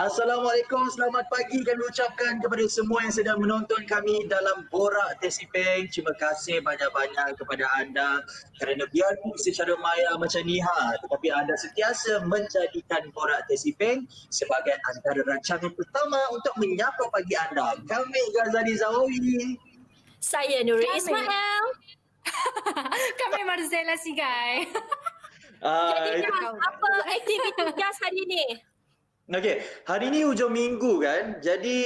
Assalamualaikum, selamat pagi kami ucapkan kepada semua yang sedang menonton kami dalam Borak Tesipeng. Terima kasih banyak-banyak kepada anda kerana biarpun secara maya macam ni tetapi anda sentiasa menjadikan Borak Tesipeng sebagai antara rancangan pertama untuk menyapa pagi anda. Kami Ghazali Zawawi. Saya Nuri Ismail. Kami Marzella Sigai. Jadi apa aktiviti gas hari ni? Okey, hari ni hujung minggu kan. Jadi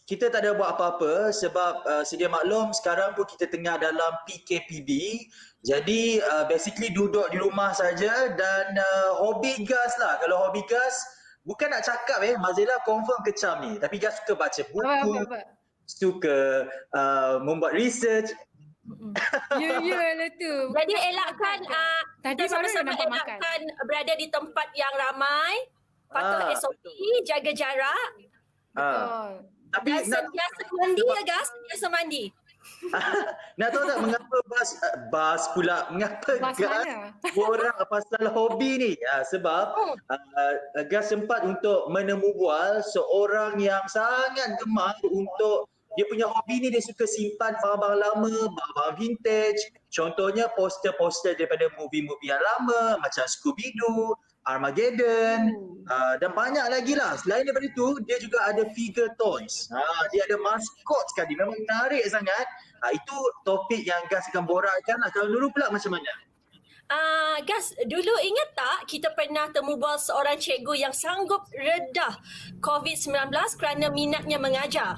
kita tak ada buat apa-apa sebab sedia maklum sekarang pun kita tengah dalam PKPB. Jadi basically duduk di rumah saja dan hobi gas lah. Kalau hobi gas bukan nak cakap Mazela confirm kecam ni. Tapi gas suka baca buku, suka membuat research. Ya lah tu. Jadi elakkan Tadi kita baru sama-sama nampak makan. elakkan berada di tempat yang ramai. Patuh SOP, jaga jarak. Betul. Tapi Dan sentiasa mandi ya gas, sentiasa mandi. nak tahu tak mengapa bas pula, mengapa Bas gas mana? orang pasal hobi ni? Sebab gas sempat untuk menemu bual seorang yang sangat gemar untuk dia punya hobi ni. Dia suka simpan barang-barang lama, barang-barang vintage. Contohnya poster-poster daripada movie-movie yang lama macam Scooby-Doo, Armageddon dan banyak lagi lah. Selain daripada itu, dia juga ada figure toys. Dia ada maskot sekali. Memang menarik sangat. Itu topik yang Gas akan borakkan lah. Kalau Nurul pula macam mana? Gas, dulu ingat tak kita pernah temu bual seorang cikgu yang sanggup redah COVID-19 kerana minatnya mengajar.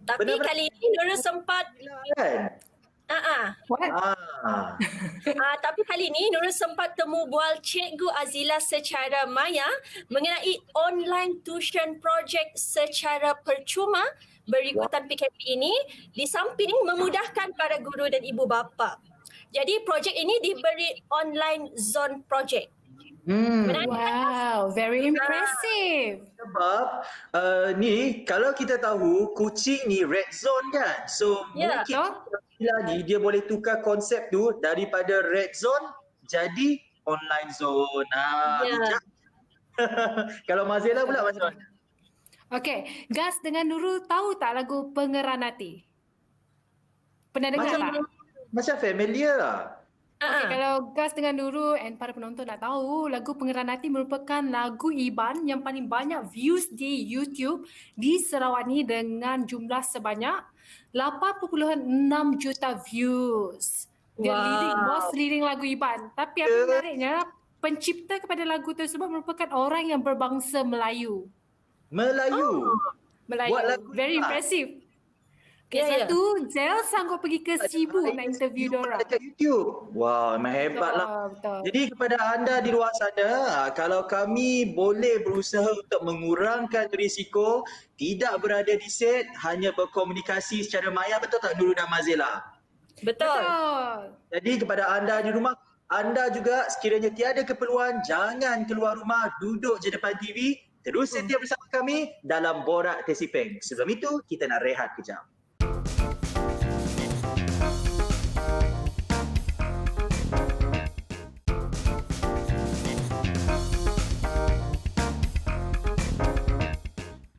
Tapi Benar-benar. kali ini Nurul sempat Kan? What? tapi kali ini Nurul sempat temu bual Cikgu Azila secara maya mengenai online tuition project secara percuma berikutan PKP ini di samping memudahkan para guru dan ibu bapa. Jadi projek ini diberi online zone project. Wow, very impressive. Sebab ni kalau kita tahu kucing ni red zone kan. So Ya, mungkin ni dia boleh tukar konsep tu daripada red zone jadi online zone. Ya. Bijak. Kalau Mazela pula macam mana? Okay, Gas dengan Nurul tahu tak lagu Pengeranati? Pernah dengar tak? Macam familiar lah. Okay, kalau Gas dengan Nurul and para penonton nak tahu, lagu Pengeranati merupakan lagu Iban yang paling banyak views di YouTube di Sarawak ni dengan jumlah sebanyak 8.6 juta views. Dia lirik lagu Iban. Tapi apa menariknya, pencipta kepada lagu tersebut merupakan orang yang berbangsa Melayu. Melayu. Buat lagu Very Iban. impressive. Ya, ya. Satu, Zel sanggup pergi ke Sibu nak interview diorang. Dekat YouTube. Wah, memang hebat lah. Betul. Jadi kepada anda di luar sana, kalau kami boleh berusaha untuk mengurangkan risiko tidak berada di set, hanya berkomunikasi secara maya, betul tak Nurul dan Mazela? Betul. Jadi kepada anda di rumah, anda juga sekiranya tiada keperluan, jangan keluar rumah, duduk je depan TV, terus setia bersama kami dalam Borak Tesipeng. Sebelum itu, kita nak rehat kejap.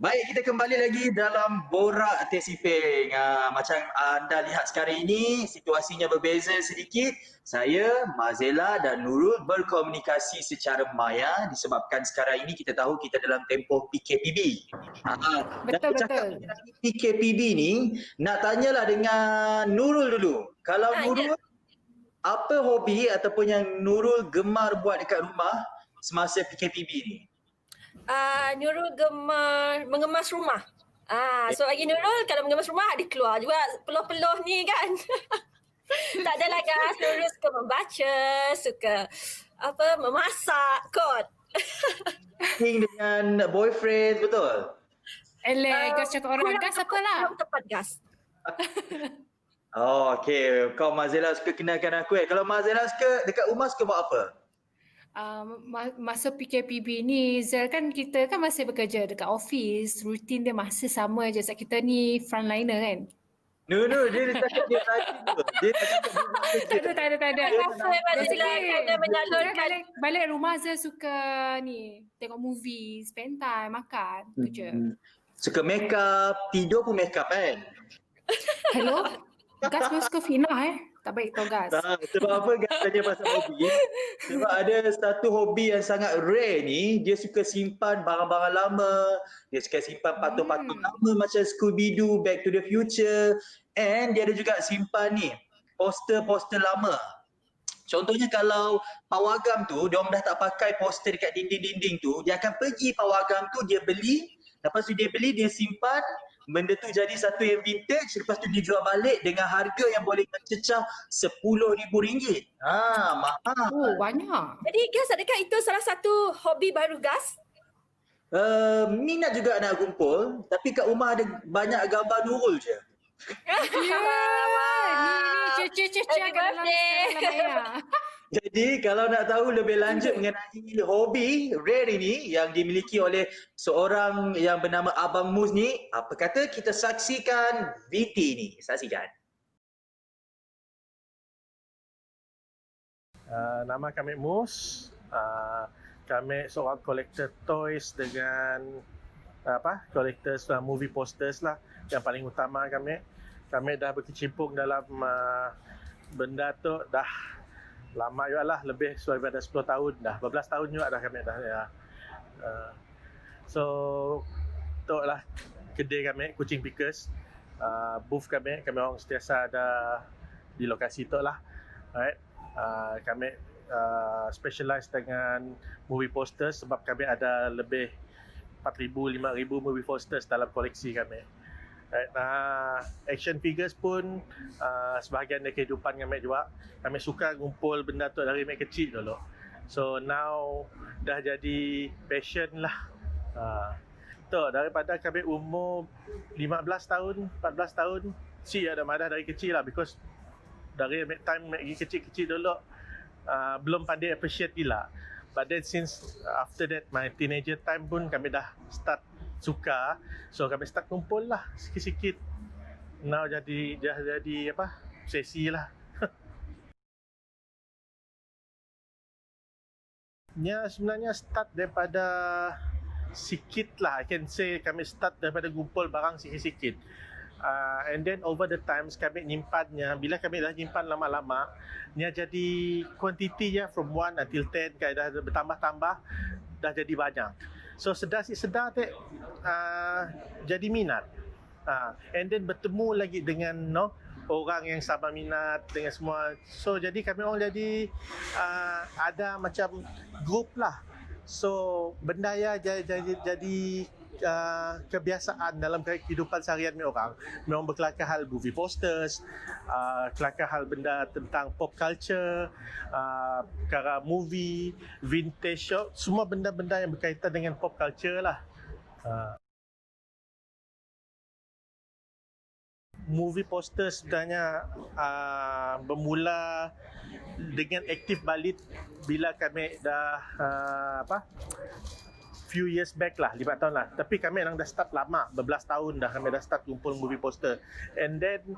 Baik, kita kembali lagi dalam Borak Tesipeng. Macam anda lihat sekarang ini, situasinya berbeza sedikit. Saya, Mazela dan Nurul berkomunikasi secara maya disebabkan sekarang ini kita tahu kita dalam tempoh PKPB. Betul. PKPB ni, nak tanyalah dengan Nurul dulu. Kalau Nurul, apa hobi ataupun yang Nurul gemar buat dekat rumah semasa PKPB ni? Nurul gemar mengemas rumah. So bagi Nurul kalau mengemas rumah dia keluar juga peluh-peluh ni kan. Tak adalah Gas, Nurul suka membaca, suka memasak kot. Dengan boyfriend, betul? Gas cakap orang Gas apalah. Kurang tepat Gas. Oh, okey. Kau Mazela suka kenalkan aku Kalau Mazela suka dekat rumah suka buat apa? Masa PKPB ni, Zel kan kita kan masih bekerja dekat office, rutin dia masih sama je sebab kita ni frontliner kan. No, dia cakap dia rajin tu. Dia tak cakap dia buat kerja. Tak ada. Kafe Azila kena menyalurkan. Balik rumah saya suka ni, tengok movie, spend time, makan, tu je. Suka make up, tidur pun make up kan? Hello? Gas pun suka fitnah Tak baik tau Gas. Tak, sebab apa guys tanya pasal hobi? Sebab ada satu hobi yang sangat rare ni, dia suka simpan barang-barang lama, dia suka simpan patung-patung lama macam Scooby-Doo, Back to the Future, and dia ada juga simpan ni, poster-poster lama. Contohnya kalau pawagam tu, dia orang dah tak pakai poster dekat dinding-dinding tu, dia akan pergi pawagam tu, dia beli, lepas tu dia beli, dia simpan, benda tu jadi satu yang vintage, lepas tu dijual balik dengan harga yang boleh mencecah RM10,000. Mahal. Oh, banyak. Jadi Gas, adakah itu salah satu hobi baru Gas? Minat juga nak kumpul, tapi kat rumah ada banyak gambar Nurul je. Ni cece kat dalam layar. Jadi kalau nak tahu lebih lanjut mengenai hobi rare ini yang dimiliki oleh seorang yang bernama Abang Mus ni, apa kata kita saksikan VT ni. Saksikan. Nama kami Mus. Kami seorang kolektor toys dengan kolektor movie posters lah. Yang paling utama kami dah berkecimpung dalam benda tu dah lama juga lah, lebih daripada 10 tahun dah, 12 tahun juga dah kami dah ya. So tu lah kedai kami, Kuching Pickers. Booth kami orang sentiasa ada di lokasi tu lah. Alright. Kami specialize dengan movie posters sebab kami ada lebih 4,000, 5,000 movie posters dalam koleksi kami. Action figures pun sebahagian dari kehidupan kami juga. Kami suka ngumpul benda tu dari kami kecil dulu. So now dah jadi passion lah. Daripada kami umur 15 tahun, 14 tahun, ada madah dari kecil lah, because dari time lagi kecil-kecil dulu belum pandai appreciate gila. But then since after that my teenager time pun kami dah start suka, so kami start kumpul lah sikit-sikit. Now jadi sesi lah. Sebenarnya start daripada sikit lah, I can say kami start daripada kumpul barang sikit-sikit. And then over the times kami nyimpannya, bila kami dah nyimpan lama-lama, jadi kuantitinya from 1 until 10 dah bertambah-tambah, dah jadi banyak. So sedar jadi minat. And then bertemu lagi dengan orang yang sama minat dengan semua. So jadi kami orang jadi ada macam group lah. So benda ya jadi kebiasaan dalam kehidupan seharian orang. Memang berkelakar hal movie posters, kelakar hal benda tentang pop culture, perkara movie, vintage shop, semua benda-benda yang berkaitan dengan pop culture lah. Movie poster sebenarnya bermula dengan aktif balik bila kami dah few years back lah, 5 tahun lah. Tapi kami dah start lama, berbelas tahun dah kami dah start kumpul movie poster. And then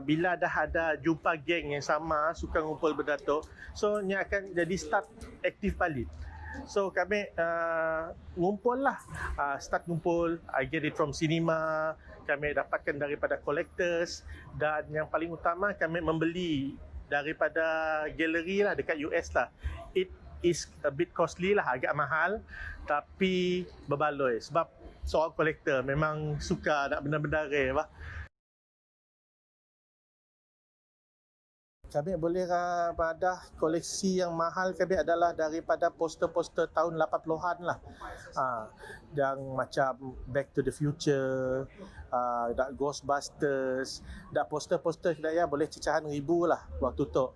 bila dah ada jumpa geng yang sama suka ngumpul benda tu, so ni akan jadi start aktif balik. So kami ngumpul lah, start ngumpul. I get it from cinema, kami dapatkan daripada collectors, dan yang paling utama kami membeli daripada galeri lah dekat US lah. It is a bit costly lah, agak mahal, tapi berbaloi sebab seorang kolektor memang suka nak benda-benda rare lah. Kami boleh pada koleksi yang mahal kami adalah daripada poster-poster tahun 80-an lah. Yang macam Back to the Future, Ghostbusters, poster-poster kita boleh cecahan ribu lah waktu tu.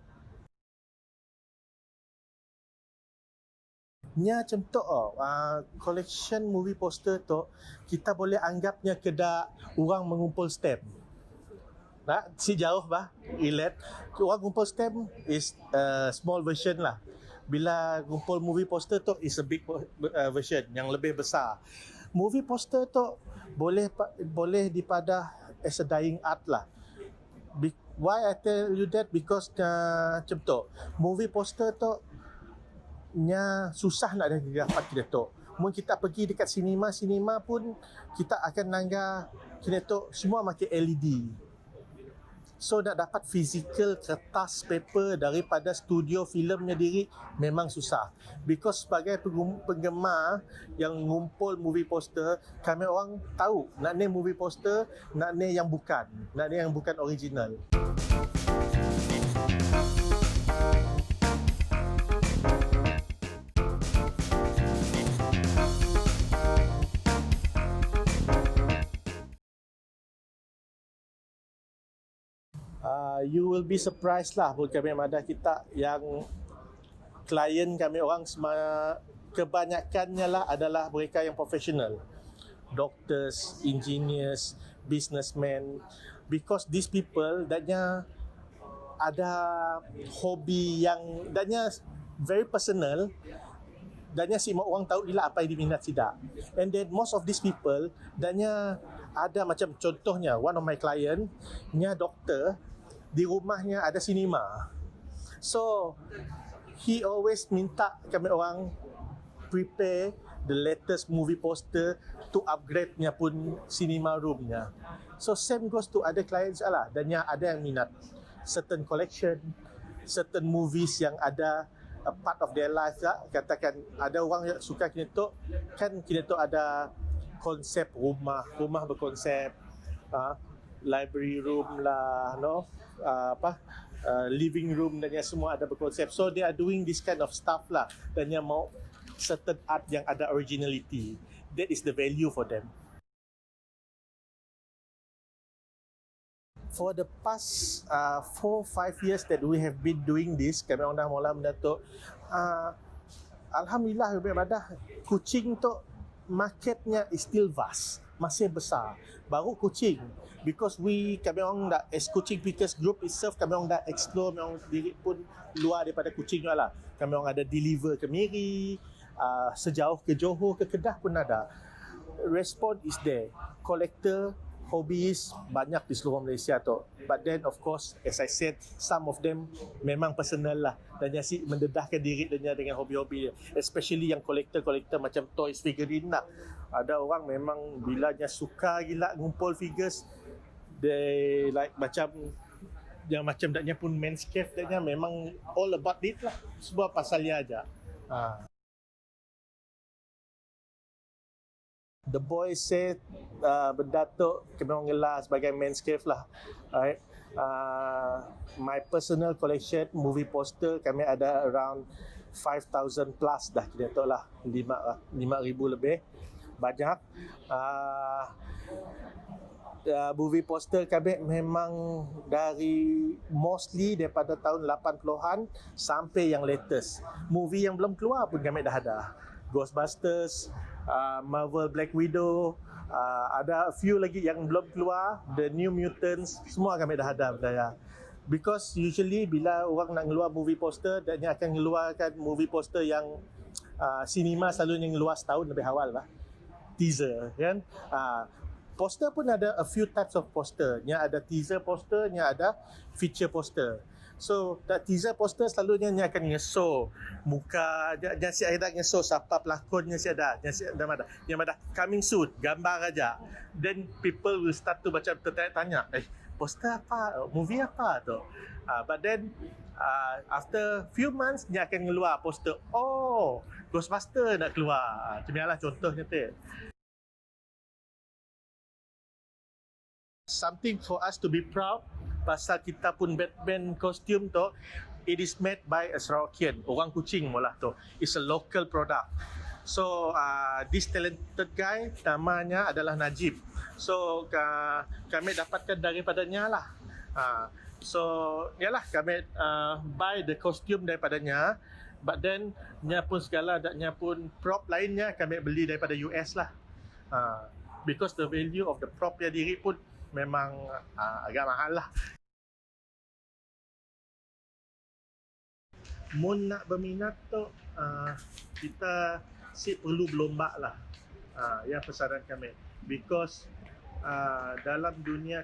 Macam tu collection movie poster tu kita boleh anggapnya kedak orang mengumpul stamp. Si jauh relate. Orang kumpul stamp is small version lah. Bila kumpul movie poster tu is a big version yang lebih besar. Movie poster tu boleh dipadah as a dying art lah. Why I tell you that? Because macam tu, movie poster tu nya susah nak dapat kita tu. Mungkin kita pergi dekat sinema pun kita akan langgar kita tu semua pakai LED. So nak dapat physical kertas paper daripada studio filmnya diri memang susah. Because sebagai penggemar yang ngumpul movie poster, kami orang tahu nak ni movie poster, nak ni yang bukan original. You will be surprised lah pun kami ada kita yang klien kami orang kebanyakannya lah adalah mereka yang profesional, doctors, engineers, businessmen, because these people datnya ada hobi yang datnya very personal, datnya semua orang tahu dia apa yang diminat tidak. And then most of these people datnya ada macam contohnya one of my client nya doktor, di rumahnya ada sinema. So he always minta kami orang prepare the latest movie poster to upgrade-nya pun cinema room-nya. So same goes to other clients lah. Dan yang ada yang minat certain collection, certain movies yang ada a part of their life lah. Katakan ada orang yang suka kini tu, kan kini tu ada konsep rumah berkonsep library room lah, living room dan yang semua ada berkonsep. So they are doing this kind of stuff lah, dan yang mau certain art yang ada originality. That is the value for them. For the past 4-5 years that we have been doing this, kami orang dah mula mendatuk, alhamdulillah Kuching tu marketnya is still vast, masih besar. Baru Kuching, because kami orang dah, as Kuching Pickers Group itself, kami orang dah explore, kami orang sendiri pun luar daripada Kuching lah. Kami orang ada deliver ke Miri, sejauh ke Johor, ke Kedah pun ada. Respond is there. Collector, hobbies banyak di seluruh Malaysia tu. But then of course, as I said, some of them memang personal lah, dan yang si mendedahkan diri dengan hobi-hobi dia. Especially yang collector macam toys, figurine lah. Ada orang memang bilanya suka gila ngumpul figures, they like macam yang macam daknya pun men's cave daknya memang all about it lah. Sebuah pasalnya aja. The boys said benda tu kami orang gelar sebagai men's cave lah. Right? My personal collection movie poster kami ada around 5,000 plus dah kira tu lah, 5,000 lebih banyak. Movie poster kami memang dari mostly daripada tahun 80-an sampai yang latest. Movie yang belum keluar pun kami dah ada. Ghostbusters, Marvel Black Widow, ada a few lagi yang belum keluar, The New Mutants, semua kami dah ada benda. Because usually bila orang nak keluar movie poster, dia akan keluarkan movie poster yang cinema selalu yang keluar setahun lebih awal lah. Teaser kan. Poster pun ada a few types of poster. Nya ada teaser poster, nya ada feature poster. So, teaser poster selalunya nya akan ngeso muka, nya si ada ngeso siapa pelakonnya si ada, nya si ada coming soon, gambar aja. Then people will start to macam tertanya-tanya, poster apa, movie apa tu. But then after few months nya akan keluar poster, oh, Ghostbuster nak keluar. Macam inilah contohnya tu. Something for us to be proud, pasal kita pun Batman costume tu, it is made by a Sarawakian, orang Kuching mula tu. It's a local product. So this talented guy namanya adalah Najib. So kami dapatkan daripadanya lah. So yalah kami buy the costume daripadanya. But then nya pun segala nya pun prop lainnya kami beli daripada US lah. Because the value of the prop dia diri pun memang agak mahal lah. Mun nak berminat tu kita perlu berlomba lah. Ya pesanan kami. Because dalam dunia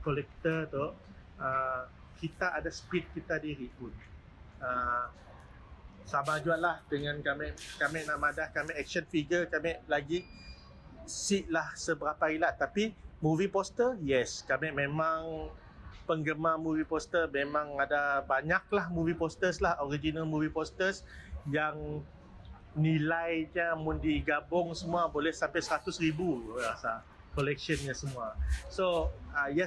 kolektor tu kita ada speed kita diri pun. Sama jualah dengan kami nak madah, kami action figure, kami lagi seat lah seberapa ilat. Tapi movie poster, yes, kami memang penggemar movie poster. Memang ada banyak lah movie posters lah, original movie posters yang nilainya mun digabung semua boleh sampai 100,000 rasa collectionnya semua. So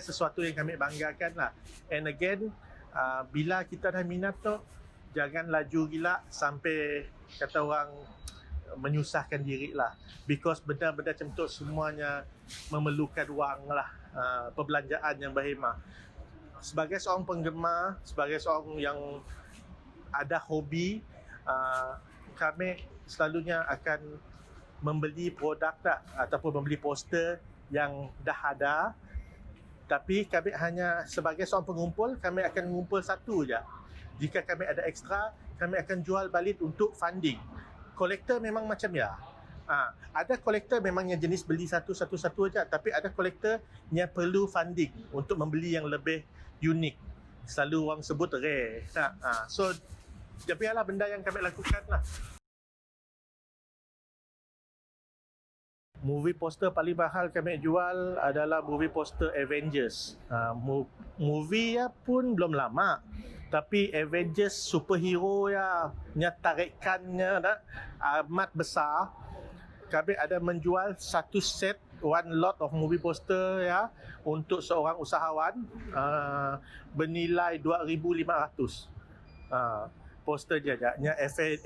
sesuatu yang kami banggakan lah. And again, bila kita dah minat tu, jangan laju gila sampai kata orang menyusahkan diri lah. Because benda-benda macam tu semuanya memerlukan wang lah, perbelanjaan yang berhemah. Sebagai seorang penggemar, sebagai seorang yang ada hobi, kami selalunya akan membeli produk tak ataupun membeli poster yang dah ada, tapi kami hanya sebagai seorang pengumpul, kami akan mengumpul satu je. Jika kami ada ekstra, kami akan jual balik untuk funding. Kolektor memang macam ya. Ada kolektor memang yang jenis beli satu-satu aja, tapi ada kolektor yang perlu funding untuk membeli yang lebih unik. Selalu orang sebut rare. So, biarlah benda yang kami lakukan lah. Movie poster paling mahal kami jual adalah movie poster Avengers. Movie ya pun belum lama, tapi Avengers superhero ya tarikannya amat besar. Kami ada menjual satu set, one lot of movie poster ya untuk seorang usahawan, bernilai 2,500. Poster je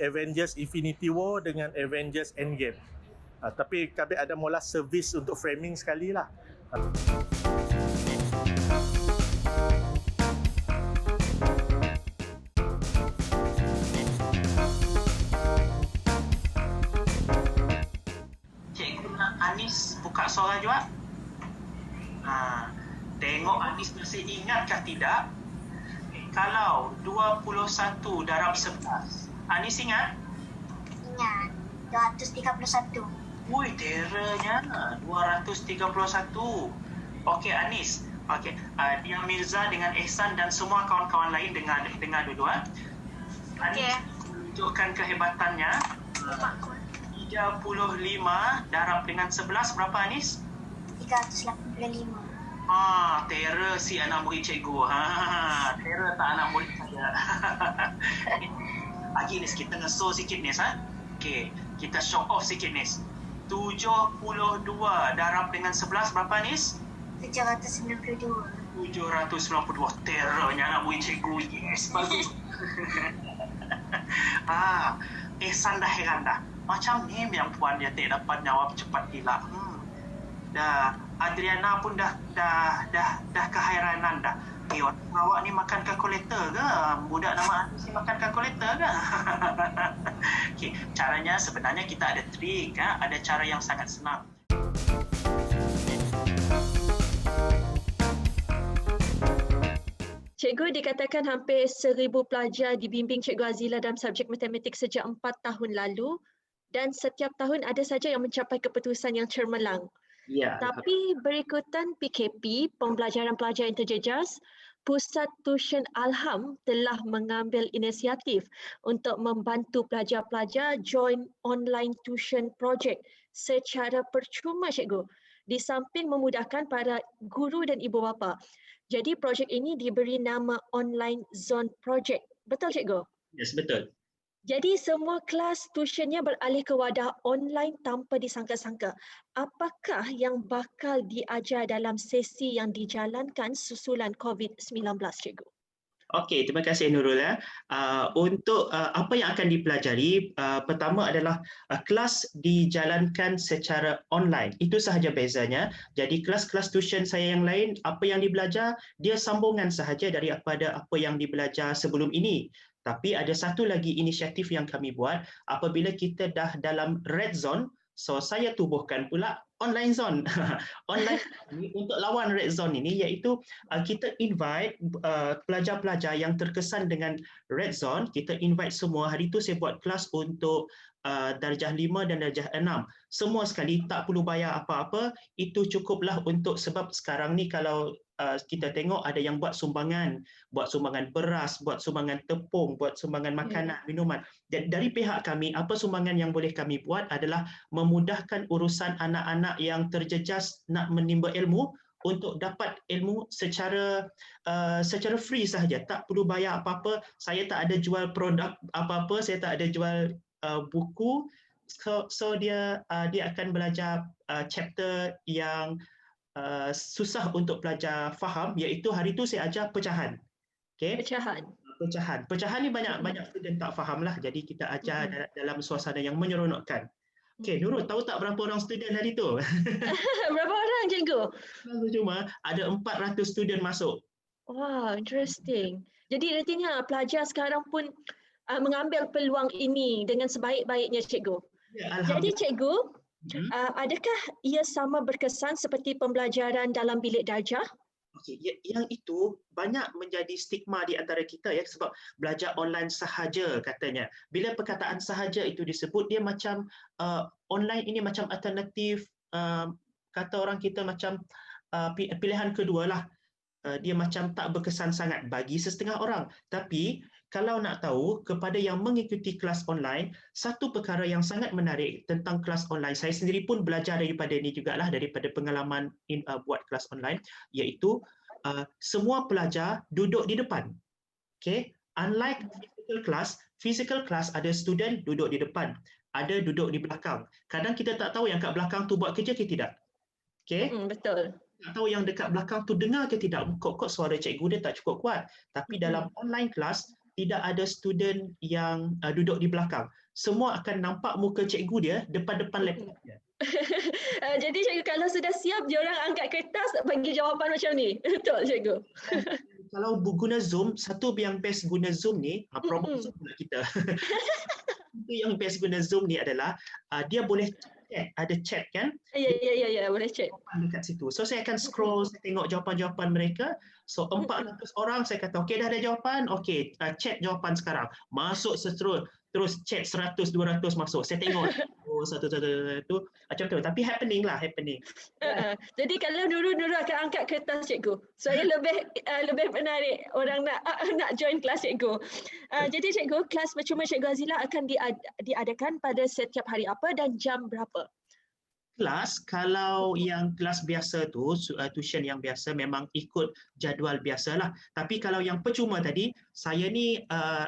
Avengers Infinity War dengan Avengers Endgame. Tapi kami ada mula servis untuk framing sekali lah. Cikgu nak Anis buka suara juga. Tengok Anis masih ingatkah tidak? Kalau 21 darab 11, Anis ingat? Ingat, 231. Woi, teranya 231. Okey Anis. Okey, Dia Mirza dengan Ehsan dan semua kawan-kawan lain dengar dulu. Anis tunjukkan kehebatannya. 35 darab dengan 11 berapa Anis? 385. Terror si anak murid cikgu. Terror tak anak murid saja. Lagi Nis, kita ngeso sikit Nis. Okey, kita show off sikit Nis. 72 darab dengan 11 berapa Nis? 792. 792. Terrornya anak murid cikgu. Yes, bagus. Ehsan dah heran dah. Macam ni yang puan dia tak dapat jawab cepat gila. Dah Adriana pun dah keheranan dah. Orang awak ni makan kalkulator ke? Budak nama Anis ni makan kalkulator ke? Okay, caranya sebenarnya kita ada trik, ada cara yang sangat senang. Cikgu dikatakan hampir 1,000 pelajar dibimbing Cikgu Azila dalam subjek matematik sejak 4 tahun lalu dan setiap tahun ada saja yang mencapai keputusan yang cemerlang. Ya. Tapi berikutan PKP, pembelajaran pelajar yang terjejas, Pusat Tuition Alham telah mengambil inisiatif untuk membantu pelajar-pelajar join online tuition project secara percuma cikgu, di samping memudahkan para guru dan ibu bapa. Jadi projek ini diberi nama Online Zone Project. Betul cikgu? Yes, betul. Jadi semua kelas tuitionnya beralih ke wadah online tanpa disangka-sangka. Apakah yang bakal diajar dalam sesi yang dijalankan susulan COVID-19, cikgu? Okey, terima kasih Nurul. Untuk apa yang akan dipelajari, pertama adalah kelas dijalankan secara online. Itu sahaja bezanya. Jadi kelas-kelas tuition saya yang lain, apa yang dibelajar, dia sambungan sahaja daripada apa yang dibelajar sebelum ini. Tapi ada satu lagi inisiatif yang kami buat apabila kita dah dalam red zone, so saya tubuhkan pula online zone. Online untuk lawan red zone ini iaitu kita invite pelajar-pelajar yang terkesan dengan red zone, kita invite semua. Hari itu saya buat kelas untuk darjah 5 dan darjah 6. Semua sekali, tak perlu bayar apa-apa. Itu cukuplah untuk, sebab sekarang ni kalau kita tengok ada yang buat sumbangan beras, buat sumbangan tepung, buat sumbangan makanan, minuman. Dan dari pihak kami, apa sumbangan yang boleh kami buat adalah memudahkan urusan anak-anak yang terjejas nak menimba ilmu untuk dapat ilmu secara free sahaja, tak perlu bayar apa-apa. Saya tak ada jual produk apa-apa, saya tak ada jual buku. So dia akan belajar chapter yang susah untuk pelajar faham, iaitu hari tu saya ajar pecahan. Okay? Pecahan ni banyak student tak faham lah, jadi kita ajar dalam suasana yang menyeronokkan. Okay, Nurul, tahu tak berapa orang student hari tu? Berapa orang cikgu? Cuma ada 400 student masuk. Wow, interesting. Jadi artinya pelajar sekarang pun mengambil peluang ini dengan sebaik-baiknya cikgu. Ya, Jadi cikgu, adakah ia sama berkesan seperti pembelajaran dalam bilik darjah? Okey, yang itu banyak menjadi stigma di antara kita ya, sebab belajar online sahaja katanya. Bila perkataan sahaja itu disebut, dia macam online ini macam alternatif, kata orang kita macam pilihan kedua lah. Dia macam tak berkesan sangat bagi setengah orang. Tapi kalau nak tahu kepada yang mengikuti kelas online, satu perkara yang sangat menarik tentang kelas online, saya sendiri pun belajar daripada ini jugalah, daripada pengalaman buat kelas online, iaitu semua pelajar duduk di depan. Okay? Unlike physical class ada student duduk di depan, ada duduk di belakang. Kadang kita tak tahu yang kat belakang tu buat kerja ke tidak. Okay? Betul. Tak tahu yang dekat belakang tu dengar ke tidak. Kok suara cikgu dia tak cukup kuat. Tapi dalam online class, tidak ada student yang duduk di belakang. Semua akan nampak muka cikgu dia depan-depan laptop dia. Jadi cikgu kalau sudah siap, diorang angkat kertas bagi jawapan macam ni. Betul cikgu? Kalau guna Zoom, satu yang best guna Zoom ni, promo Zoom pula kita. Itu yang best guna Zoom ni adalah dia boleh chat, ada chat kan? Ya, boleh chat. Dekat situ. So saya akan scroll, saya tengok jawapan-jawapan mereka. So 400 orang saya kata, okey dah ada jawapan, okey chat jawapan sekarang. Masuk terus chat 100 200 masuk. Saya tengok satu macam tu. Tapi happening. Jadi kalau Nurul akan angkat kertas cikgu, saya lebih menarik orang nak join kelas cikgu. Jadi cikgu, kelas percuma Cikgu Azila akan diadakan pada setiap hari apa dan jam berapa? Kelas, kalau yang kelas biasa tu, tuition yang biasa memang ikut jadual biasalah. Tapi kalau yang percuma tadi, saya ni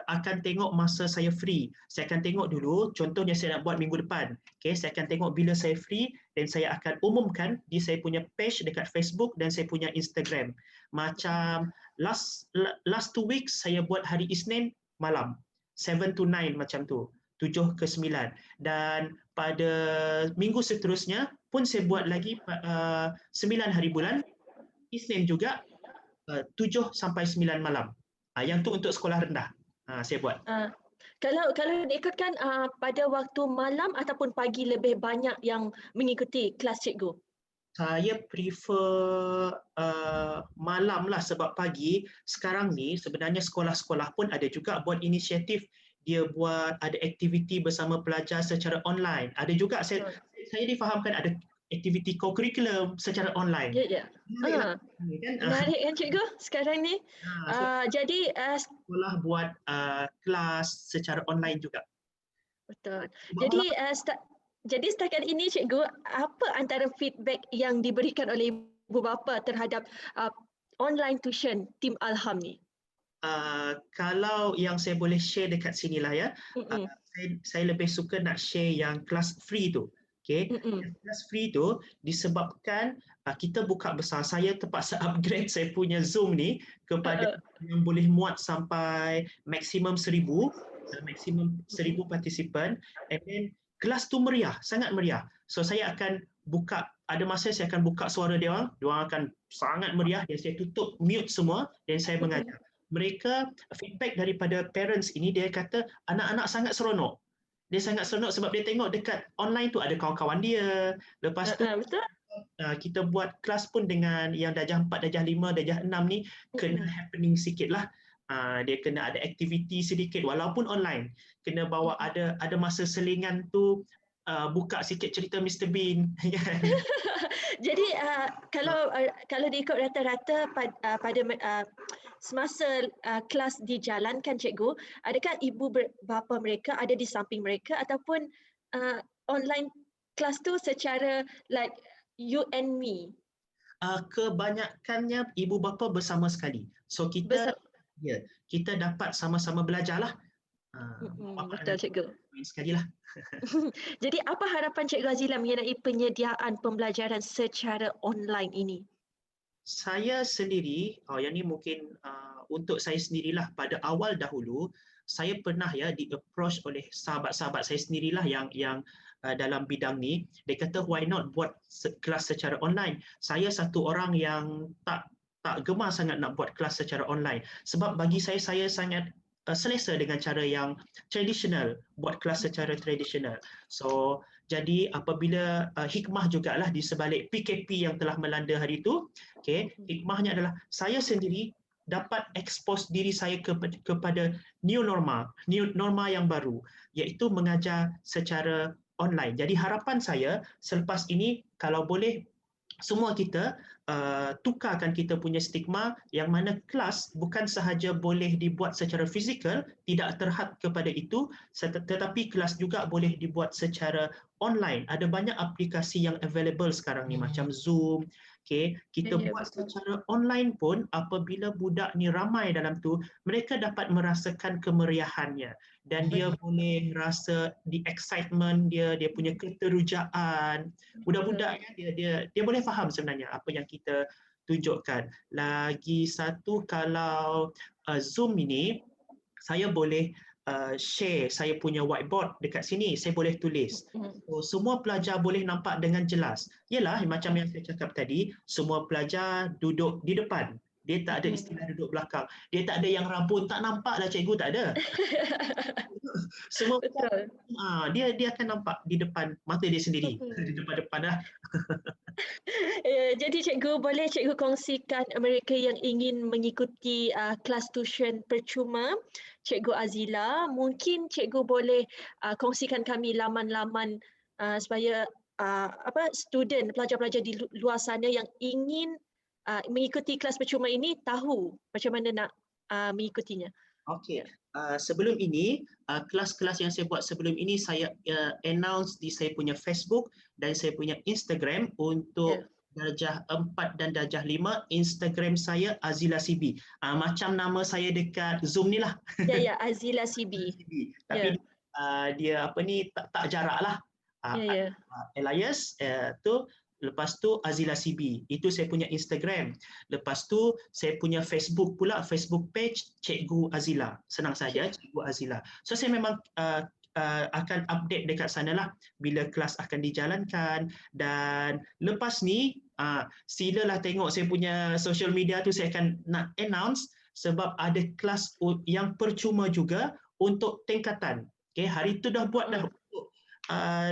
akan tengok masa saya free. Saya akan tengok dulu, contohnya saya nak buat minggu depan. Okay, saya akan tengok bila saya free dan saya akan umumkan di saya punya page dekat Facebook dan saya punya Instagram. Macam last 2 weeks saya buat hari Isnin malam, 7 to 9 macam tu. 7 ke 9, dan pada minggu seterusnya pun saya buat lagi 9 hari bulan, Isnin juga 7 sampai 9 malam. Yang tu untuk sekolah rendah saya buat. Kalau diikutkan pada waktu malam ataupun pagi lebih banyak yang mengikuti kelas cikgu? Saya prefer malam lah, sebab pagi sekarang ni sebenarnya sekolah-sekolah pun ada juga buat inisiatif. Dia buat ada aktiviti bersama pelajar secara online. Ada juga saya difahamkan ada aktiviti co-curriculum secara online. Ya. Menarik kan cikgu sekarang ni. Jadi sekolah buat kelas secara online juga. Betul. Jadi setakat ini cikgu, apa antara feedback yang diberikan oleh ibu bapa terhadap online tuition Tim Alham ni? Kalau yang saya boleh share dekat sini lah ya, saya lebih suka nak share yang kelas free tu. Okay? Kelas free tu disebabkan kita buka besar. Saya terpaksa upgrade saya punya Zoom ni kepada yang boleh muat sampai maksimum 1,000 participant, and then kelas tu meriah, sangat meriah. So saya akan buka, ada masa saya akan buka suara dia orang akan sangat meriah dan saya tutup mute semua dan saya mengajar. Mereka feedback daripada parents ini, dia kata anak-anak sangat seronok. Dia sangat seronok sebab dia tengok dekat online tu ada kawan-kawan dia. Lepas tu kita buat kelas pun dengan yang darjah 4, darjah 5, darjah 6 ni kena happening sikit lah. Dia kena ada aktiviti sedikit walaupun online. Kena bawa ada masa selingan tu, buka sikit cerita Mr. Bean. Jadi kalau diikut rata-rata pada semasa kelas dijalankan cikgu, adakah ibu bapa mereka ada di samping mereka ataupun online kelas tu secara like you and me? Kebanyakannya ibu bapa bersama sekali. So kita dapat sama-sama belajar lah. Betul cikgu. Sekali lah. Jadi apa harapan Cikgu Azila mengenai penyediaan pembelajaran secara online ini? Saya sendiri, yang ni mungkin untuk saya sendirilah, pada awal dahulu saya pernah di-approach oleh sahabat-sahabat saya sendirilah yang dalam bidang ni. Dia kata why not buat kelas secara online. Saya satu orang yang tak gemar sangat nak buat kelas secara online, sebab bagi saya sangat selesa dengan cara yang tradisional, buat kelas secara tradisional. So jadi apabila hikmah jugalah di sebalik PKP yang telah melanda hari itu, hikmahnya adalah saya sendiri dapat expose diri saya kepada new norma yang baru, iaitu mengajar secara online. Jadi harapan saya selepas ini, kalau boleh semua kita tukarkan kita punya stigma yang mana kelas bukan sahaja boleh dibuat secara fizikal, tidak terhad kepada itu, tetapi kelas juga boleh dibuat secara online. Ada banyak aplikasi yang available sekarang ni macam Zoom. Kita buat secara online pun, apabila budak ni ramai dalam tu, mereka dapat merasakan kemeriahannya dan dia boleh rasa the excitement dia punya keterujaan. Budak-budak dia boleh faham sebenarnya apa yang kita tunjukkan. Lagi satu, kalau Zoom ini saya boleh share saya punya whiteboard dekat sini, saya boleh tulis. So, semua pelajar boleh nampak dengan jelas. Yalah, macam yang saya cakap tadi, semua pelajar duduk di depan. Dia tak ada istilah duduk belakang. Dia tak ada yang rabun tak nampak lah cikgu, tak ada. Semua Betul. Dia akan nampak di depan mata dia sendiri. Di depan lah. Jadi cikgu, boleh cikgu kongsikan mereka yang ingin mengikuti kelas tuition percuma Cikgu Azila, mungkin cikgu boleh kongsikan kami laman-laman supaya student, pelajar-pelajar di luar sana yang ingin mengikuti kelas percuma ini tahu macam mana nak mengikutinya. Okey. Sebelum ini, kelas-kelas yang saya buat sebelum ini saya announce di saya punya Facebook dan saya punya Instagram. Untuk darjah 4 dan darjah 5, Instagram saya Azila CB. Macam nama saya dekat Zoom ni lah. Ya, Azila CB. Tapi dia tak jarak lah. Elias tu, lepas tu Azila CB. Itu saya punya Instagram. Lepas tu saya punya Facebook pula, Facebook page Cikgu Azila. Senang saja, Cikgu Azila. So saya memang akan update dekat sana lah bila kelas akan dijalankan. Dan lepas ni silalah tengok saya punya social media tu, saya akan nak announce sebab ada kelas yang percuma juga untuk tingkatan. Hari tu dah buat dah untuk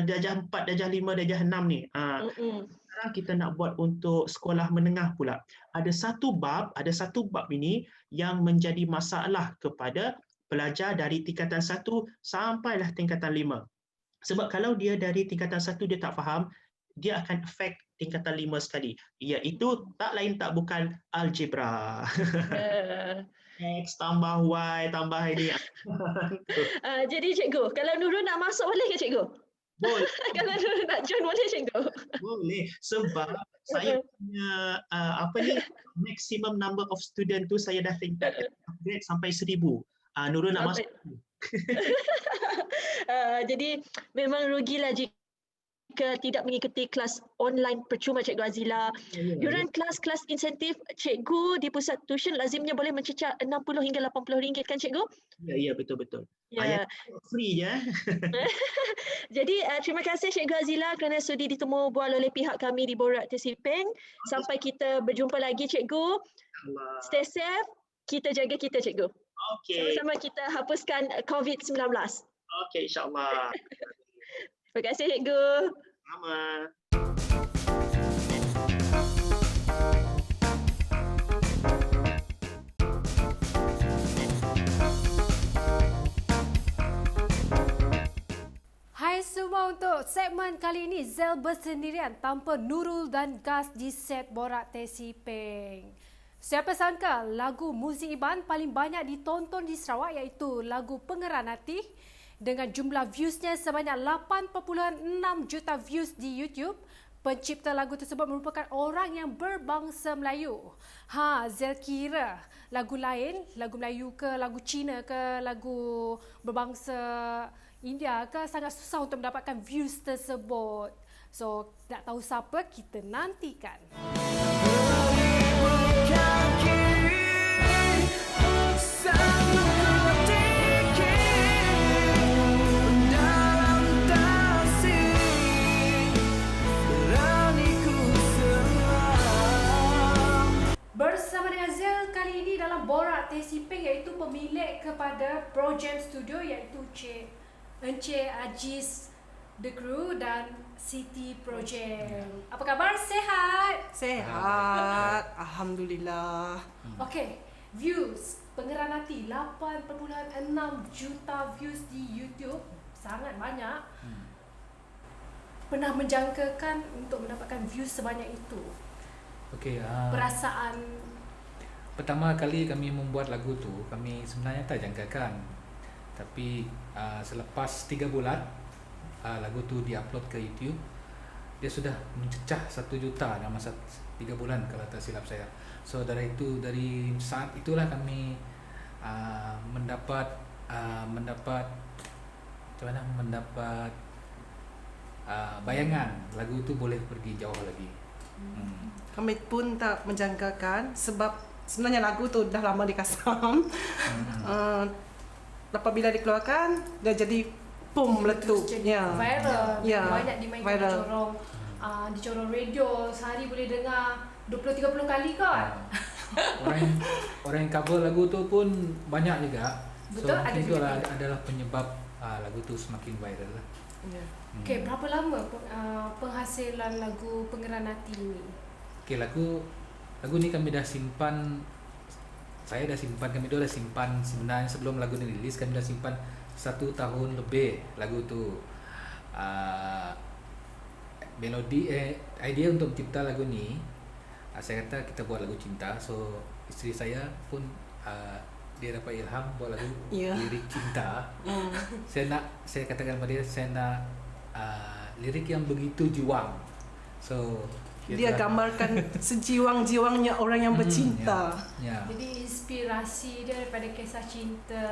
darjah 4, darjah 5, darjah 6 ni. Sekarang kita nak buat untuk sekolah menengah pula. Ada satu bab ini yang menjadi masalah kepada pelajar dari tingkatan 1 sampailah tingkatan 5. Sebab kalau dia dari tingkatan 1 dia tak faham, dia akan affect tingkatan 5 sekali. Iaitu tak lain tak bukan algebra. X tambah Y tambah ini. Jadi cikgu, kalau Nurul nak masuk boleh ke cikgu? Boleh. Kalau Nurul nak join boleh cikgu? Boleh. Sebab saya punya maximum number of student tu saya dah tingkatkan upgrade sampai 1000. Nurul nak masuk. Jadi memang rugilah jika tidak mengikuti kelas online percuma Cikgu Azila. Yuran kelas-kelas insentif cikgu di pusat tuition lazimnya boleh mencecah 60 hingga 80 ringgit kan cikgu? Ya, betul-betul. Ya. Free je. Jadi terima kasih Cikgu Azila kerana sudi ditemu bual oleh pihak kami di Borak Tersiping. Sampai kita berjumpa lagi cikgu. Stay safe, kita jaga kita cikgu. Okey. Sama-sama kita hapuskan COVID-19. Okey, insya-Allah. Terima kasih cikgu. Sama. Hai semua, untuk segmen kali ini Zel bersendirian tanpa Nurul dan Gas di set Borak Teh Peng. Siapa sangka lagu muzik Iban paling banyak ditonton di Sarawak iaitu lagu Pengeran Hati dengan jumlah viewsnya sebanyak 8.6 juta views di YouTube. Pencipta lagu tersebut merupakan orang yang berbangsa Melayu. Zel kira lagu lain, lagu Melayu ke, lagu Cina ke, lagu berbangsa India ke sangat susah untuk mendapatkan views tersebut. So, nak tahu siapa? Kita nantikan. Bersama dengan Zel kali ini dalam Borak Teh Peng iaitu pemilik kepada Project Studio iaitu Encik Aziz The Crew dan City Project. Apa khabar? Sehat? Sehat, alhamdulillah. Okey, views Pengeran Hati 8.6 juta views di YouTube, sangat banyak. Pernah menjangkakan untuk mendapatkan views sebanyak itu? Okey, Perasaan pertama kali kami membuat lagu tu, kami sebenarnya tak jangkakan. Tapi selepas 3 bulan lagu tu diupload ke YouTube, dia sudah mencecah 1 juta dalam masa 3 bulan kalau tak silap saya. So dari saat itulah kami mendapat bayangan lagu tu boleh pergi jauh lagi. Kami pun tak menjangkakan sebab sebenarnya lagu tu dah lama dikasam. Apabila dikeluarkan, dia jadi boom meletup. Ya. viral, Ya, banyak dimainkan viral. di corong radio, sehari boleh dengar 20-30 kali kan? Orang yang cover lagu tu pun banyak juga. Betul, So ada itu juga. adalah penyebab lagu tu semakin viral lah. Ya. Okey, berapa lama penghasilan lagu Pengeran Hati ini? Okey, lagu ni kami dah simpan. Kami dah simpan sebenarnya sebelum lagu ni rilis, kami dah simpan 1 tahun lebih lagu tu. Melodi idea untuk mencipta lagu ni, saya kata kita buat lagu cinta. So isteri saya pun dia dapat ilham buat lagu lirik cinta. Saya katakan kepada dia, saya nak lirik yang begitu jiwang. So Dia gambarkan sejiwang-jiwangnya orang yang bercinta. Ya. Jadi inspirasi dia daripada kisah cinta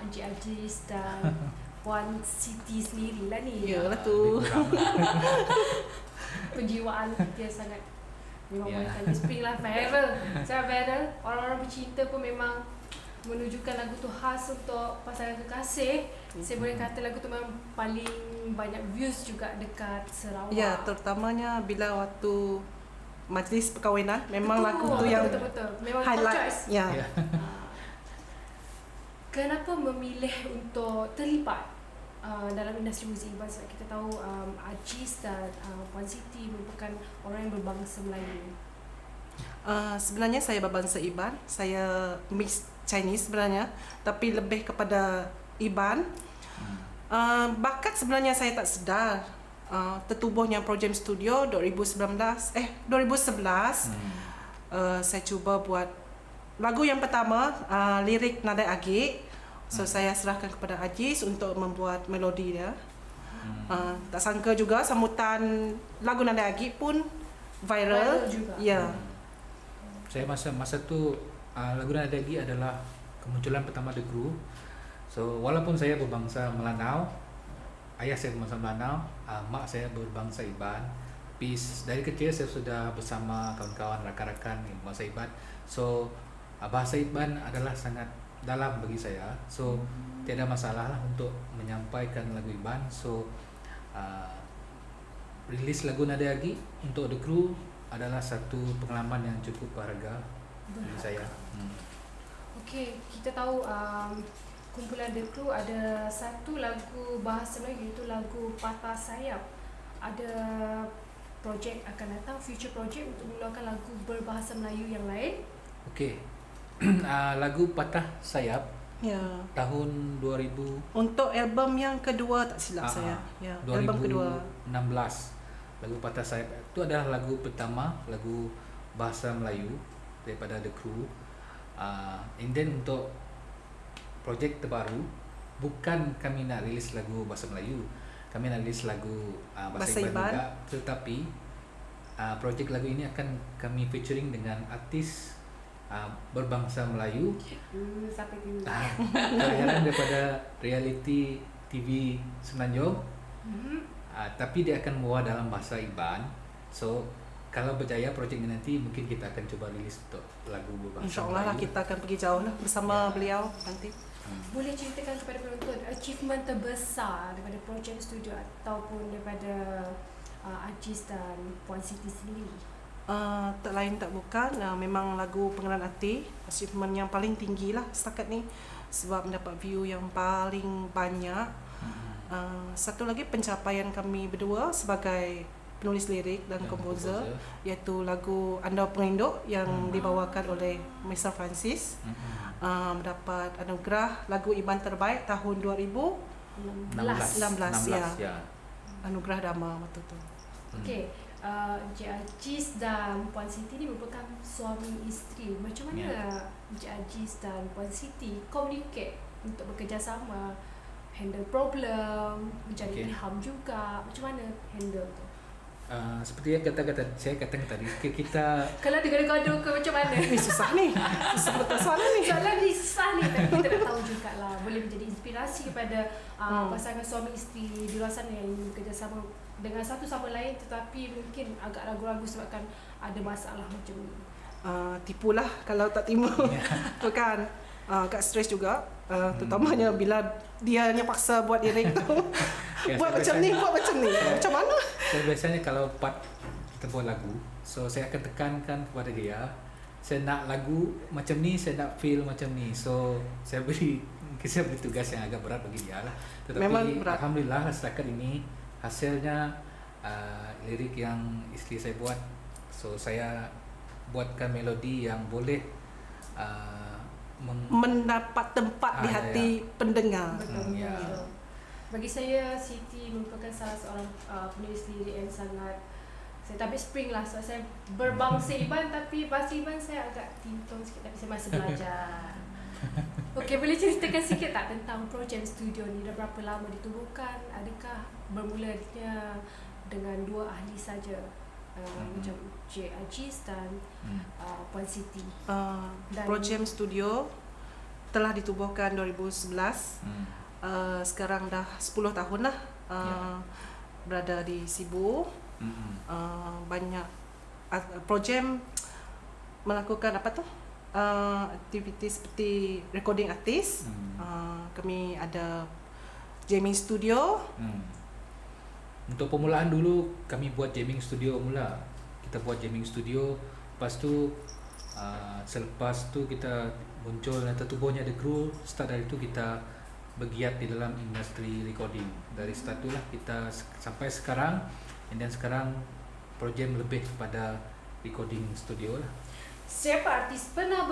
Encik Aziz dan Puan Siti sendiri lah ni. Yalah tu. Penjiwaan dia sangat memang Ya. boleh tanya. Spring lah viral. Saya viral. Orang-orang bercinta pun memang menunjukkan lagu tu khas untuk pasangan kekasih. Saya boleh kata lagu tu memang paling banyak views juga dekat Sarawak. Ya, terutamanya bila waktu majlis perkahwinan, memang lagu tu yang betul. Memang top highlight. choice. Ya. Kenapa memilih untuk terlibat dalam industri muzik Iban? Sebab kita tahu Aziz dan Puan Siti merupakan orang yang berbangsa Melayu. Sebenarnya saya berbangsa Iban, saya mix Chinese sebenarnya, tapi lebih kepada Iban. Bakat sebenarnya saya tak sedar. Tertubuhnya Project Studio 2011. Saya cuba buat lagu yang pertama, lirik Nada Agik. So saya serahkan kepada Aziz untuk membuat melodi dia. Tak sangka juga sambutan lagu Nada Agik pun viral juga. Ya. Saya masa tu lagu Nada Agik adalah kemunculan pertama The Crew. So walaupun saya berbangsa Melanau, ayah saya berbangsa Melanau, mak saya berbangsa Iban, tapi dari kecil saya sudah bersama kawan-kawan rakan-rakan berbangsa Iban. So bahasa Iban adalah sangat dalam bagi saya. So tiada masalah lah untuk menyampaikan lagu Iban. So rilis lagu Nada Agik untuk The Crew adalah satu pengalaman yang cukup berharga bagi saya. Okey, kita tahu kumpulan The Crew ada satu lagu bahasa Melayu iaitu lagu Patah Sayap. Ada projek akan datang, future project untuk mengeluarkan lagu berbahasa Melayu yang lain. Okey. Lagu Patah Sayap Ya. tahun 2000 Untuk album yang kedua tak silap saya. Ya, album kedua. 2016 lagu Patah Sayap itu adalah lagu pertama, lagu bahasa Melayu daripada The Crew. And then untuk projek terbaru, bukan kami nak rilis lagu bahasa Melayu, kami nak rilis lagu bahasa Iban juga, tetapi projek lagu ini akan kami featuring dengan artis berbangsa Melayu Sampai dulu. kelahiran daripada reality TV Semenanjung. Tapi dia akan membawa dalam bahasa Iban. So kalau berjaya projek ini nanti, mungkin kita akan coba rilis untuk lagu berbangsa InsyaAllah lah Melayu. kita akan pergi jauh lah bersama beliau nanti. Boleh ceritakan kepada penonton achievement terbesar daripada projek studio ataupun daripada Ajis dan Puan Siti sendiri? Tak lain tak bukan, memang lagu Pengenalan Hati, achievement yang paling tinggi lah setakat ni sebab mendapat view yang paling banyak. Satu lagi pencapaian kami berdua sebagai penulis lirik dan komposer, iaitu lagu Anda Penginduk yang dibawakan oleh Mr. Francis, mendapat anugerah lagu Iban terbaik tahun 2016 ya. Anugerah Dharma waktu tu. Okey, Encik Ajis dan Puan Siti ni merupakan suami isteri. Macam mana Encik Ajis dan Puan Siti communicate untuk bekerjasama, handle problem, mencari ilham juga? Macam mana handle tu? Seperti yang saya katakan tadi, kita Kalau ada gaduh-gaduh ke macam mana? Susah ni. Susah betul soalan ni. Soalan ni susah ni, tapi kita nak tahu jugalah. Boleh menjadi inspirasi kepada pasangan suami isteri di luar sana yang ingin bekerjasama dengan satu sama lain, tetapi mungkin agak ragu-ragu sebabkan ada masalah macam ni. Tipulah kalau tak timbul. Tu kan. Agak stres juga. Terutamanya bila dia yang paksa buat lirik tu. Buat macam ni, buat macam ni. Macam mana? So, biasanya kalau kita buat lagu, so saya akan tekankan kepada dia, saya nak lagu macam ni, saya nak feel macam ni. So saya beri tugas yang agak berat bagi dia lah. Tetapi Memang berat. alhamdulillah setakat ini hasilnya lirik yang isteri saya buat. So saya buatkan melodi yang boleh mendapat tempat di hati pendengar. Ya. Bagi saya, Siti merupakan salah seorang penulis lirik yang sangat, saya tak habis spring lah. So saya berbangsa Iban, tapi bahasa Iban saya agak tintong sikit, tapi saya masih belajar. Okey, boleh ceritakan sikit tak tentang projek studio ni? Dah berapa lama ditubuhkan? Adakah bermulanya dengan dua ahli saja? Macam Cik Ajis dan Puan Siti. Projek studio telah ditubuhkan 2011. Sekarang dah 10 tahun lah berada di Sibu. Banyak projek melakukan apa tu? Aktiviti seperti recording artis. Kami ada jamming studio. Untuk permulaan dulu kami buat jamming studio mula. Kita buat jamming studio, lepas tu selepas tu kita muncul dan tertubuhnya The Crew. Start dari tu kita bergiat di dalam industri recording. Dari start tu lah kita sampai sekarang, and then sekarang projek lebih kepada recording studio lah. Siapa artis pernah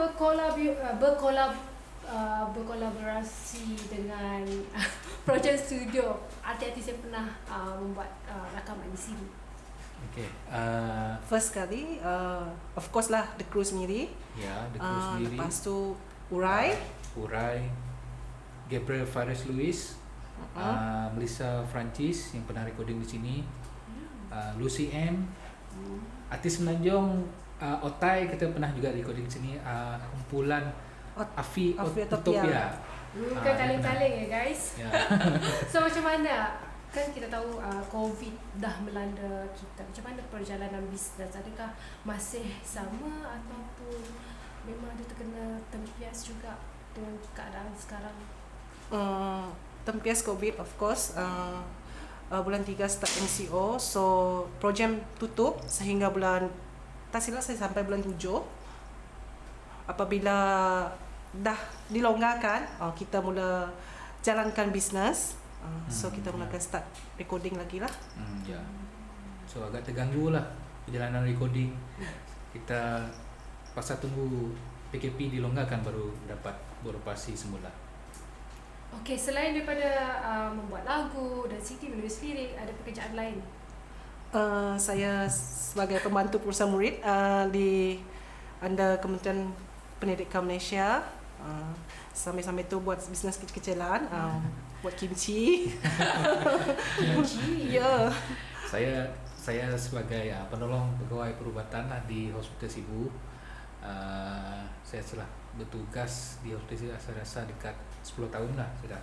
berkolaborasi dengan projek studio? Artis-artis yang pernah membuat rakaman di sini. Okay. First kali, of course lah The Crew sendiri. Ya, The Crew sendiri. Lepas tu Urai, Gabriel Fares Luis, Melissa Francis yang pernah recording di sini, Lucy M, artis Semenanjung, Otai kita pernah juga recording di sini, kumpulan Afi Utopia. Bukan kaleng-kaleng ya guys. Ya. So macam mana? Kan kita tahu COVID dah melanda kita. Macam mana perjalanan bisnes? Adakah masih sama ataupun memang ada terkena tempias juga dengan keadaan sekarang? Tempias COVID of course. Bulan 3 start MCO, so projek tutup sehingga bulan, tak silap saya sampai bulan 7. Apabila dah dilonggarkan, kita mula jalankan bisnes. So kita mulakan start recording lagi lah. Ya. So agak terganggu lah perjalanan recording. Kita pasal tunggu PKP dilonggarkan baru dapat beroperasi semula. Okey, selain daripada membuat lagu dan CD, menulis lirik, ada pekerjaan lain? Saya sebagai pembantu perusahaan murid di under Kementerian Pendidikan Malaysia. Sambil-sambil tu buat bisnes kecil-kecilan, buat kimchi. Ya. Saya sebagai penolong pegawai perubatan di Hospital Sibu. Saya telah bertugas di Hospital Sibu saya rasa dekat 10 tahun lah sudah.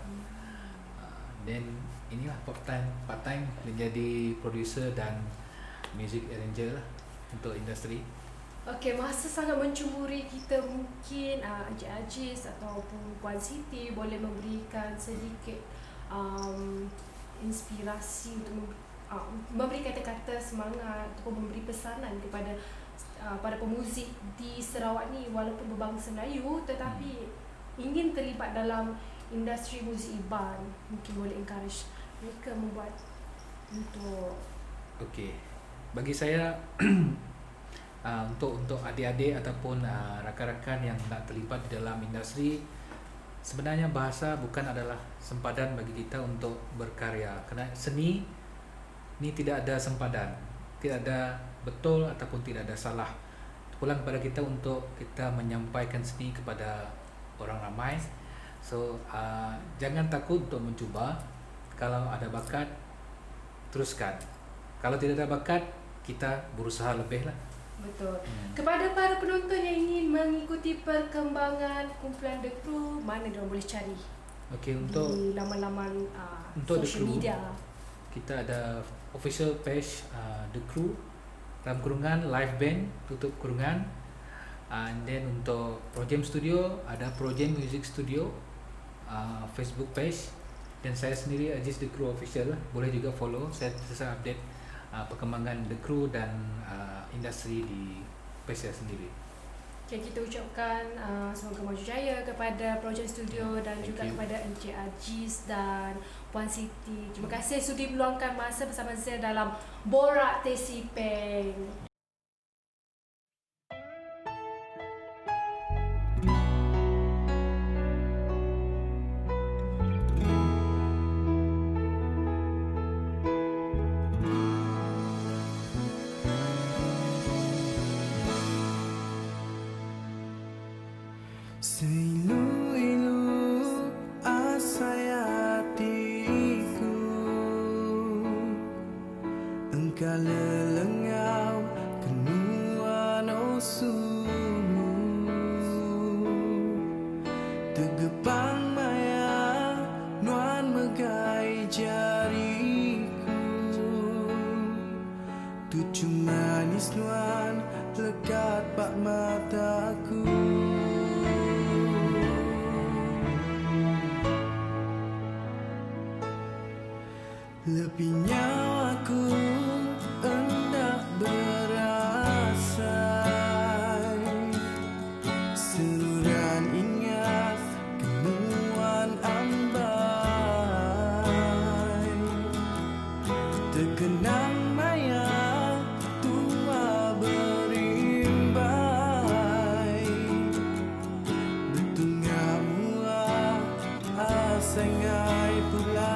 Dan inilah part time menjadi producer dan music arranger lah untuk industri. Okey, masa sangat mencemburi kita, mungkin Encik Aziz ataupun Puan Siti boleh memberikan sedikit inspirasi untuk memberi kata-kata semangat ataupun memberi pesanan kepada para pemuzik di Sarawak ni, walaupun berbangsa Melayu tetapi ingin terlibat dalam industri muzik iban. Mungkin boleh encourage mereka membuat untuk. Okey, bagi saya untuk adik-adik ataupun rakan-rakan yang nak terlibat di dalam industri, sebenarnya bahasa bukan adalah sempadan bagi kita untuk berkarya. Kerana seni ni tidak ada sempadan, tidak ada betul ataupun tidak ada salah. Pulang kepada kita untuk kita menyampaikan seni kepada orang ramai. So jangan takut untuk mencuba. Kalau ada bakat, teruskan. Kalau tidak ada bakat, kita berusaha lebih lah. Betul. Kepada para penonton yang ingin mengikuti perkembangan kumpulan The Crew, mana diorang boleh cari? Okey, untuk di laman-laman untuk The social Crew, media. kita ada official page The Crew dalam kurungan live band tutup kurungan. And then untuk Project Studio ada Project Music Studio Facebook page, dan saya sendiri Aziz The Crew official lah. Boleh juga follow, saya selalu update perkembangan The Crew dan industri di page saya sendiri. Okay, kita ucapkan semoga maju jaya kepada Project Studio dan Thank juga you. kepada Encik Aziz dan Puan Siti. Terima kasih sudi meluangkan masa bersama saya dalam Borak Tesipeng. Seilu-ilu asai hatiku, engkau lelengau kenuan osulu, tegepang maya nuan megai jariku, tucu manis nuan lekat bak mataku. Lebihnya aku hendak berasa, seluruhan ingat kenuan ambai, terkenang maya tua berimbai, bertunggang muak asengai pula.